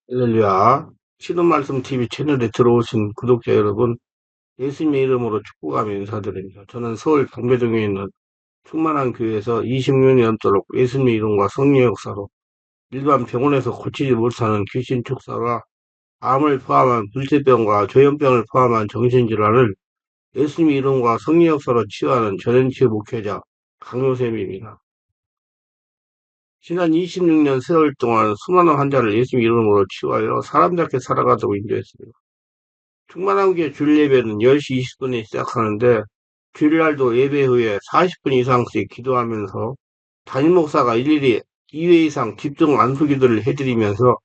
할렐루야. 신은 말씀 TV 채널에 들어오신 구독자 여러분, 예수님의 이름으로 축복하며 인사드립니다. 저는 서울 방배동에 있는 충만한 교회에서 26년이 넘도록 예수님의 이름과 성령의 역사로 일반 병원에서 고치지 못하는 귀신 축사와 암을 포함한 불치병과 조현병을 포함한 정신질환을 예수님의 이름과 성령의 역사로 치유하는 전현치 목회자 강요쌤입니다. 지난 26년 세월 동안 수많은 환자를 예수님의 이름으로 치유하여 사람답게 살아가도록 인도했습니다. 충만한교회 주일 예배는 10시 20분에 시작하는데 주일날도 예배 후에 40분 이상씩 기도하면서 담임 목사가 일일이 2회 이상 집중 안수기도를 해드리면서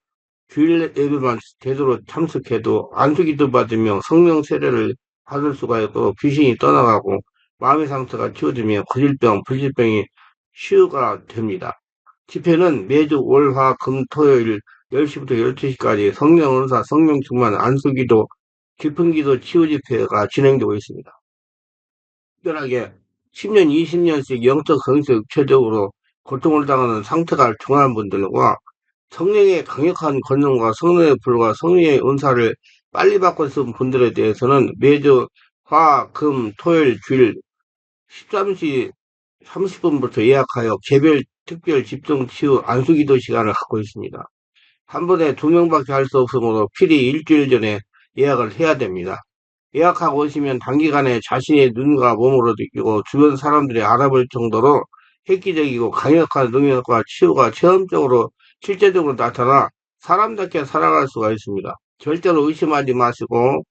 주일 예배만 제대로 참석해도 안수기도 받으며 성령 세례를 받을 수가 있고 귀신이 떠나가고 마음의 상처가 치워지며 거질병, 불질병이 치유가 됩니다. 집회는 매주 월, 화, 금, 토요일 10시부터 12시까지 성령 은사, 성령 충만, 안수기도, 깊은 기도 치유 집회가 진행되고 있습니다. 특별하게 10년, 20년씩 영적, 성적, 육체적으로 고통을 당하는 상태가 중한 분들과 성령의 강력한 권능과 성령의 불과 성령의 은사를 빨리 받고 있는 분들에 대해서는 매주 화, 금, 토요일, 주일 13시 30분부터 예약하여 개별 특별 집중 치유 안수기도 시간을 갖고 있습니다. 한 번에 2명밖에 할 수 없으므로 필히 일주일 전에 예약을 해야 됩니다. 예약하고 오시면 단기간에 자신의 눈과 몸으로 느끼고 주변 사람들이 알아볼 정도로 획기적이고 강력한 능력과 치유가 체험적으로 실제적으로 나타나 사람답게 살아갈 수가 있습니다. 절대로 의심하지 마시고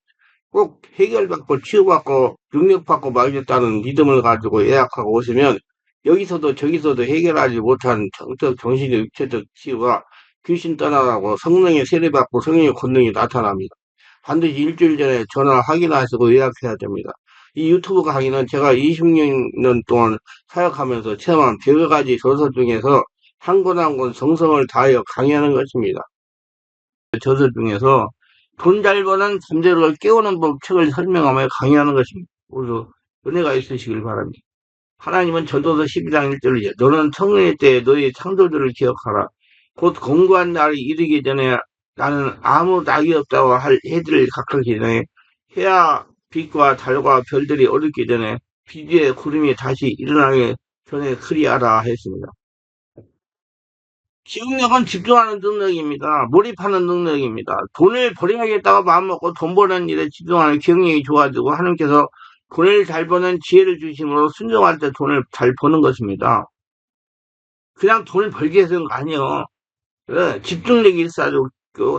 꼭 해결받고 치유받고 능력받고 말겠다는 믿음을 가지고 예약하고 오시면 여기서도 저기서도 해결하지 못한 정적, 정신적, 육체적 치유가 귀신 떠나가고 성령의 세례받고 성령의 권능이 나타납니다. 반드시 일주일 전에 전화 확인하시고 예약해야 됩니다. 이 유튜브 강의는 제가 26년 동안 사역하면서 체험한 100여 가지 저서 중에서 한 권 한 권 정성을 다하여 강의하는 것입니다. 저서 중에서 돈 잘 버는 잠재력을 깨우는 법 책을 설명하며 강의하는 것입니다. 모두 은혜가 있으시길 바랍니다. 하나님은 전도서 12장 1절로 너는 청년의 때에 너희 창조주를 기억하라. 곧 공고한 날이 이르기 전에 나는 아무 낙이 없다고 할 해들을 각하기 전에 해와 빛과 달과 별들이 어둡기 전에 빛 위에 구름이 다시 일어나기 전에 그리하라 했습니다. 기억력은 집중하는 능력입니다. 몰입하는 능력입니다. 돈을 벌어야겠다고 마음먹고 돈 버는 일에 집중하는 기억력이 좋아지고 하나님께서 돈을 잘 버는 지혜를 주심으로 순종할 때 돈을 잘 버는 것입니다. 그냥 돈을 벌기 위해서는 아니에요. 예, 집중력이 있어야죠.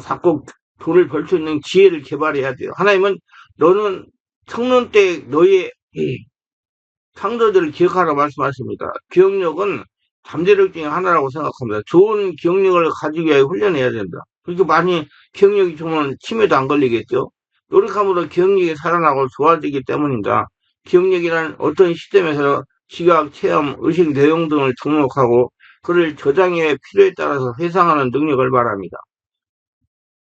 자꾸 돈을 벌 수 있는 지혜를 개발해야 돼요. 하나님은 너는 청년 때 너의 창조들을 기억하라고 말씀하십니다. 기억력은 잠재력 중에 하나라고 생각합니다. 좋은 기억력을 가지기 위해 훈련해야 된다. 그렇게 많이 기억력이 좋으면 치매도 안 걸리겠죠. 노력함으로 기억력이 살아나고 좋아지기 때문입니다. 기억력이란 어떤 시스템에서 시각, 체험, 의식 내용 등을 등록하고 그를 저장해 필요에 따라서 회상하는 능력을 말합니다.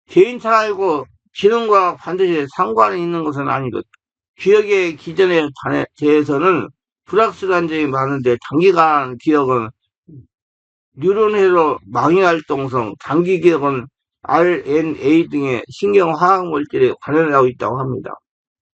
개인차 알고 기능과 반드시 상관이 있는 것은 아니것. 기억의 기전에 대해서는 불확실한 점이 많은데 단기간 기억은 뉴런회로 망해활동성, 단기 기억은 RNA 등의 신경화학 물질에 관련하고 있다고 합니다.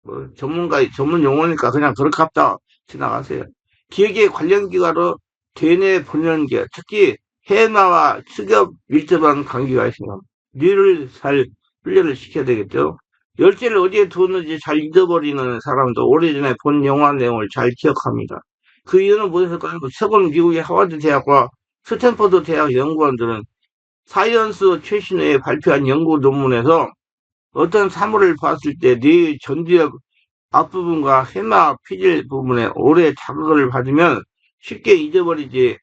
뭐 전문 용어니까 그냥 그렇게 합다 지나가세요. 기억의 관련 기관으로 대뇌 분열계, 특히 해마와 축엽 밀접한 관계가 있습니다. 뇌를 잘 훈련을 시켜야 되겠죠. 열쇠를 어디에 두었는지 잘 잊어버리는 사람도 오래전에 본 영화 내용을 잘 기억합니다. 그 이유는 무엇일까요? 최근 미국의 하버드 대학과 스탠퍼드 대학 연구원들은 사이언스 최신호에 발표한 연구 논문에서 어떤 사물을 봤을 때 뇌의 전두엽 앞부분과 해마 피질 부분에 오래 자극을 받으면 쉽게 잊어버리지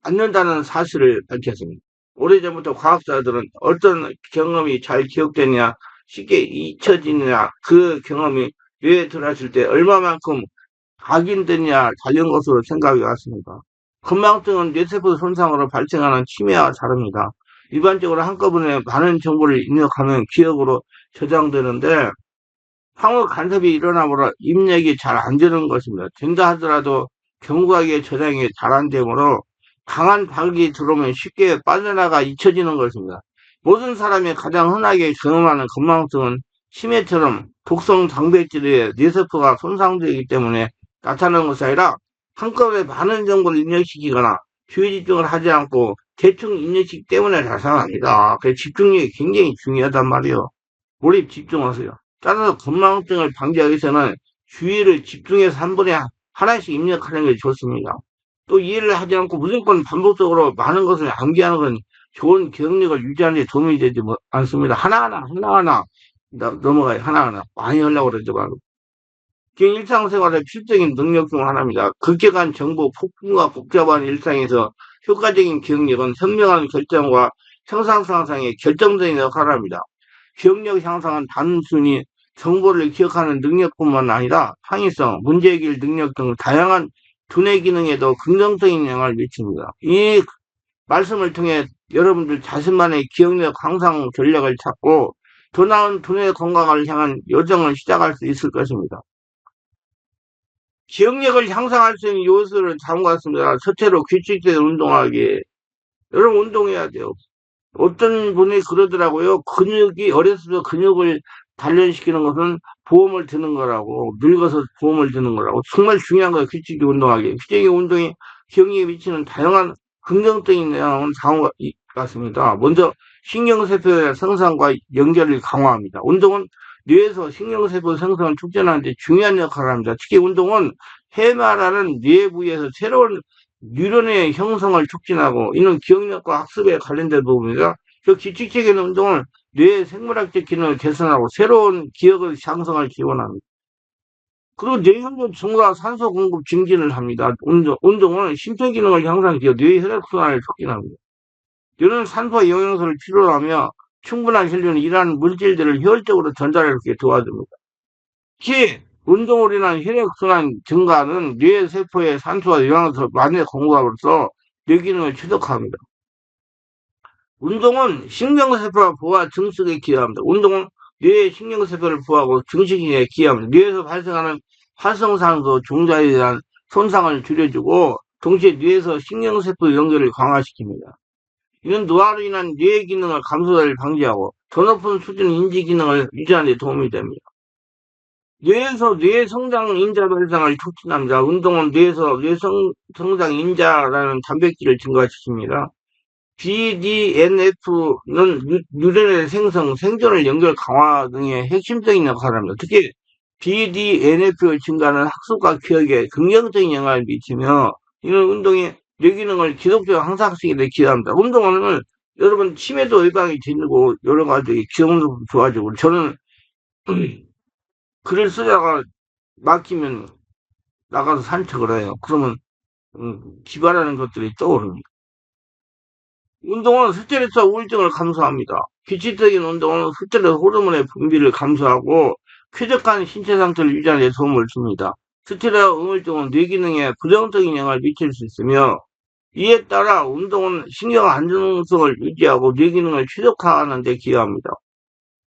않는다는 사실을 밝혔습니다. 오래전부터 과학자들은 어떤 경험이 잘 기억되느냐, 쉽게 잊혀지느냐, 그 경험이 뇌에 들어왔을 때 얼마만큼 각인되느냐 다른 것으로 생각해 왔습니다. 건망증은 뇌세포 손상으로 발생하는 치매와 다릅니다. 일반적으로 한꺼번에 많은 정보를 입력하면 기억으로 저장되는데 향후 간섭이 일어나므로 입력이 잘 안 되는 것입니다. 된다 하더라도 견고하게 저장이 잘 안 되므로 강한 자극이 들어오면 쉽게 빠져나가 잊혀지는 것입니다. 모든 사람이 가장 흔하게 경험하는 건망증은 치매처럼 독성 단백질의 뇌세포가 손상되기 때문에 나타나는 것이 아니라 한꺼번에 많은 정보를 입력시키거나 주의 집중을 하지 않고 대충 입력시키기 때문에 나타납니다. 그래서 집중력이 굉장히 중요하단 말이에요. 몰입 집중하세요. 따라서 건망증을 방지하기 위해서는 주의를 집중해서 한 번에 하나씩 입력하는 게 좋습니다. 또 이해를 하지 않고 무조건 반복적으로 많은 것을 암기하는 건 좋은 기억력을 유지하는 데 도움이 되지 않습니다. 하나하나 넘어가요. 하나하나. 많이 하려고 그러죠. 일상생활의 필수적인 능력 중 하나입니다. 급격한 정보 폭풍과 복잡한 일상에서 효과적인 기억력은 현명한 결정과 형상 상상에 결정적인 역할을 합니다. 기억력 향상은 단순히 정보를 기억하는 능력뿐만 아니라 창의성, 문제해결 능력 등 다양한 두뇌 기능에도 긍정적인 영향을 미칩니다. 이 말씀을 통해 여러분들 자신만의 기억력 향상 전략을 찾고 더 나은 두뇌 건강을 향한 여정을 시작할 수 있을 것입니다. 기억력을 향상할 수 있는 요소는 다음과 같습니다. 첫째로 규칙적인 운동하기. 여러분 운동해야 돼요. 어떤 분이 그러더라고요. 근육이 어렸을 때 근육을 단련시키는 것은 보험을 드는 거라고 늙어서 보험을 드는 거라고 정말 중요한 거예요. 규칙적인 운동하기. 규칙적인 운동이 기억력에 미치는 다양한 긍정적인 영향은 다음과 같습니다. 먼저 신경세포의 생성과 연결을 강화합니다. 운동은 뇌에서 신경세포 생성을 촉진하는 데 중요한 역할을 합니다. 특히 운동은 해마라는 뇌 부위에서 새로운 뉴런의 형성을 촉진하고 이는 기억력과 학습에 관련된 부분이다. 그 규칙적인 운동은 뇌의 생물학적 기능을 개선하고 새로운 기억의 향상을 지원합니다. 그리고 뇌혈관 증가 산소 공급 증진을 합니다. 운동은 심폐기능을 향상시켜 뇌 혈액순환을 촉진합니다. 뇌는 산소와 영양소를 필요로 하며 충분한 혈류는 이러한 물질들을 효율적으로 전달하게 도와줍니다. 특히 운동으로 인한 혈액순환 증가는 뇌 세포의 산소와 영양소 많이 공급함으로써 뇌 기능을 최적화합니다. 운동은 신경세포와 보호와 증식에 기여합니다. 운동은 뇌의 신경세포를 보호하고 증식에 기여합니다. 뇌에서 발생하는 활성산소 종자에 대한 손상을 줄여주고 동시에 뇌에서 신경세포 연결을 강화시킵니다. 이는 노화로 인한 뇌 기능을 감소를 방지하고 더 높은 수준 인지 기능을 유지하는 데 도움이 됩니다. 뇌에서 뇌 성장 인자 발생을 촉진합니다. 운동은 뇌에서 뇌 성장 인자라는 단백질을 증가시킵니다. BDNF는 뉴런의 생성, 생존을 연결 강화 등의 핵심적인 역할을 합니다. 특히 BDNF 증가는 학습과 기억에 긍정적인 영향을 미치며 이는 운동이 뇌 기능을 지속적으로 향상시키는 데 기여합니다. 운동은 여러분 치매도 예방이 되고 여러 가지 기억력도 좋아지고 저는 글을 쓰다가 막히면 나가서 산책을 해요. 그러면 기발하는 것들이 떠오릅니다. 운동은 스트레스와 우울증을 감소합니다. 규칙적인 운동은 스트레스 호르몬의 분비를 감소하고 쾌적한 신체 상태를 유지하는 데 도움을 줍니다. 스트레스와 우울증은 뇌 기능에 부정적인 영향을 미칠 수 있으며 이에 따라 운동은 신경 안정성을 유지하고 뇌 기능을 최적화하는 데 기여합니다.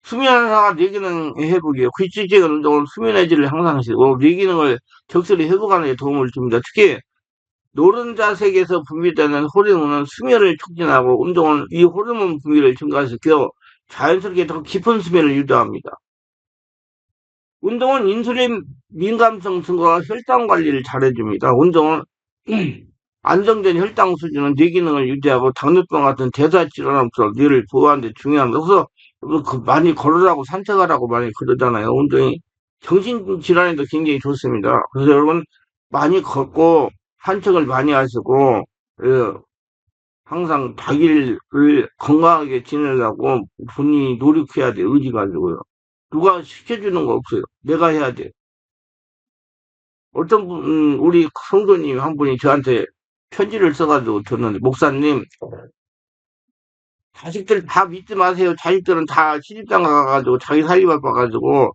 수면사가 뇌 기능 회복이에요. 규칙적인 운동은 수면의 질을 향상시키고 뇌 기능을 적절히 회복하는 데 도움을 줍니다. 특히 노른자색에서 분비되는 호르몬은 수면을 촉진하고 운동은 이 호르몬 분비를 증가시켜 자연스럽게 더 깊은 수면을 유도합니다. 운동은 인슐린 민감성 증가와 혈당 관리를 잘해줍니다. 운동은 안정된 혈당 수준은 뇌 기능을 유지하고 당뇨병 같은 대사 질환으로부터 뇌를 보호하는 데 중요합니다. 그래서 많이 걸으라고 산책하라고 많이 그러잖아요. 운동이 정신질환에도 굉장히 좋습니다. 그래서 여러분 많이 걷고 산책을 많이 하시고 예, 항상 자기를 건강하게 지내려고 본인이 노력해야 돼. 의지 가지고요. 누가 시켜주는 거 없어요. 내가 해야 돼. 어떤 분, 우리 성도님 한 분이 저한테 편지를 써가지고 줬는데, 목사님, 자식들 다 믿지 마세요. 자식들은 다 시집장 가가지고 자기 살림 바빠가지고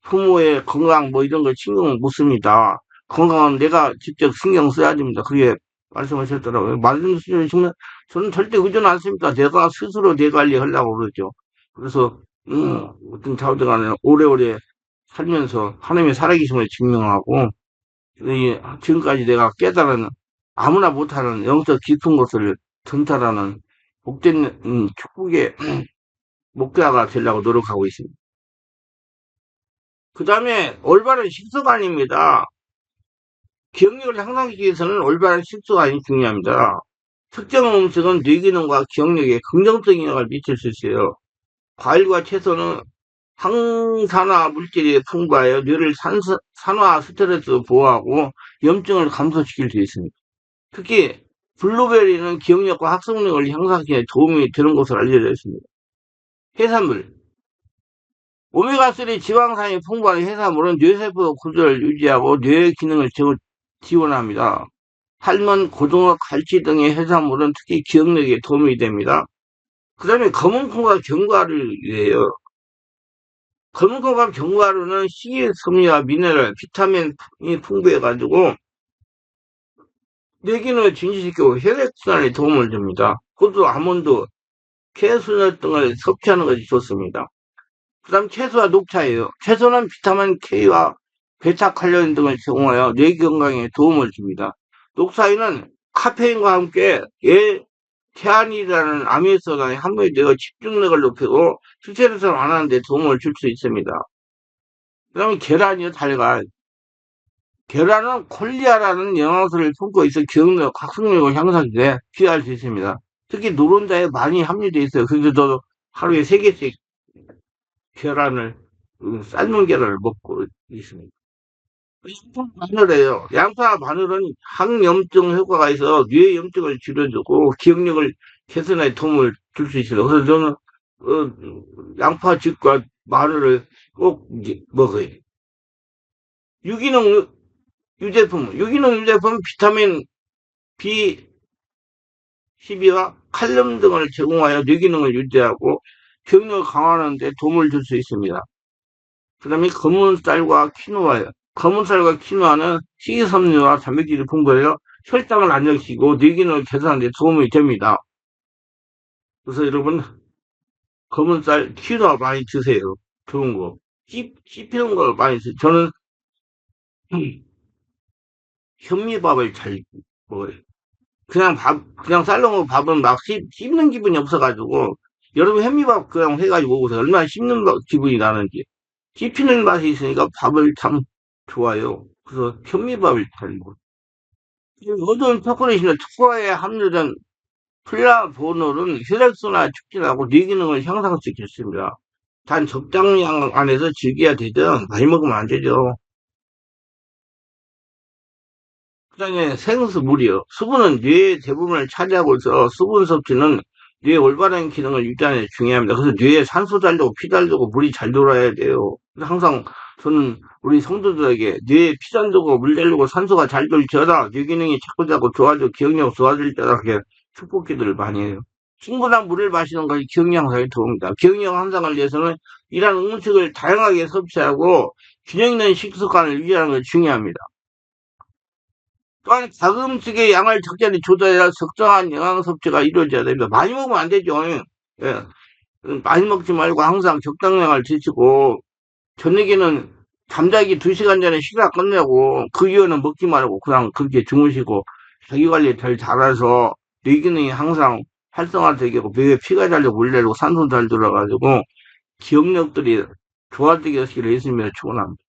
부모의 건강 뭐 이런 거 신경 못 씁니다. 건강은 내가 직접 신경 써야 됩니다. 그게 말씀하셨더라고요. 말씀하시면 저는 절대 의존 않습니다. 내가 스스로 내 관리하려고 그러죠. 그래서 어떤 자우들간에 오래오래 살면서 하나님의 살아계심을 증명하고 지금까지 내가 깨달은 아무나 못하는 영적 깊은 것을 전달하는 복된 축복의 목표가 되려고 노력하고 있습니다. 그 다음에 올바른 식습관입니다. 기억력을 향상하기 위해서는 올바른 식습관이 중요합니다. 특정 음식은 뇌 기능과 기억력에 긍정적인 영향을 미칠 수 있어요. 과일과 채소는 항산화 물질이 풍부하여 뇌를 산화 스트레스 보호하고 염증을 감소시킬 수 있습니다. 특히 블루베리는 기억력과 학습력을 향상시키는 데 도움이 되는 것으로 알려져 있습니다. 해산물. 오메가3 지방산이 풍부한 해산물은 뇌세포 구조를 유지하고 뇌의 기능을 지원합니다. 살몬, 고등어, 갈치 등의 해산물은 특히 기억력에 도움이 됩니다. 그 다음에 검은콩과 견과류예요. 검은콩과 견과류는 식이섬유와 미네랄, 비타민이 풍부해가지고 뇌기능을 증진시키고 혈액순환에 도움을 줍니다. 호두, 아몬드, 캐순넛 등을 섭취하는 것이 좋습니다. 그 다음 채소와 녹차예요. 채소는 비타민 K와 베타칼로린 등을 제공하여 뇌 건강에 도움을 줍니다. 녹차에는 카페인과 함께 테안이라는 아미노산이 함유되어 되어 집중력을 높이고 스트레스를 완화하는 데 도움을 줄 수 있습니다. 그 다음에 계란이요, 달걀. 계란은 콜리아라는 영양소를 품고 있어 기억력, 학습력을 향상에 기여할 수 있습니다. 특히 노른자에 많이 함유되어 있어요. 그래서 저도 하루에 3개씩 계란을, 삶은 계란을 먹고 있습니다. 양파 마늘이에요. 양파 마늘은 항염증 효과가 있어 뇌 염증을 줄여주고 기억력을 개선에 도움을 줄 수 있어요. 그래서 저는 양파즙과 마늘을 꼭 이제 먹어요. 유기농 유기농 유제품 비타민 B12와 칼륨 등을 제공하여 뇌기능을 유지하고 기억력을 강화하는 데 도움을 줄 수 있습니다. 그 다음에 검은 쌀과 키노아예요. 검은 쌀과 키노아는 식이섬유와 단백질이 풍부해요. 혈당을 안정시키고 뇌기능을 개선하는 데 도움이 됩니다. 그래서 여러분 검은 쌀, 키노아 많이 드세요. 좋은 거. 씹히는 걸 많이 드세요. 저는 현미밥을 잘 먹어요. 그냥 쌀로 밥은 막 씹는 기분이 없어가지고 여러분 현미밥 그냥 해가지고 먹으세요. 얼마나 씹는 기분이 나는지. 씹히는 맛이 있으니까 밥을 참 좋아요. 그래서 현미밥을 잘 먹어요. 어두운 초콜릿이나 초코에 함유된 플라보놀은 혈액순환을 촉진하고 뇌기능을 향상시켰습니다. 단 적당량 안에서 즐겨야 되죠. 많이 먹으면 안 되죠. 그다음에 생수물이요. 수분은 뇌의 대부분을 차지하고 있어 수분 섭취는 뇌의 올바른 기능을 유지하는 데 중요합니다. 그래서 뇌에 산소 잘 되고 피 잘 되고 물이 잘 돌아야 돼요. 항상 저는 우리 성도들에게 뇌에 피 잘 되고 물 잘 되고 산소가 잘 돌지어다 뇌 기능이 자꾸자꾸 좋아지고 기억력 좋아질 때다 이렇게 축복 기도를 많이 해요. 충분한 물을 마시는 것이 기억력 향상에 도움입니다. 기억력 향상을 위해서는 이러한 음식을 다양하게 섭취하고 균형 있는 식습관을 유지하는 것이 중요합니다. 또한 작은 음식의 양을 적절히 조절해야 적정한 영양 섭취가 이루어져야 됩니다. 많이 먹으면 안 되죠. 예. 많이 먹지 말고 항상 적당량을 드시고 저녁에는 잠자기 2시간 전에 식사 끝내고 그 이후에는 먹지 말고 그냥 그렇게 주무시고 자기 관리 잘 잘해서 뇌 기능이 항상 활성화되고 뇌에 피가 잘 되고 물 내리고 산소 잘 들어가지고 기억력들이 좋아지게 하시기를 예수님의 축원합니다.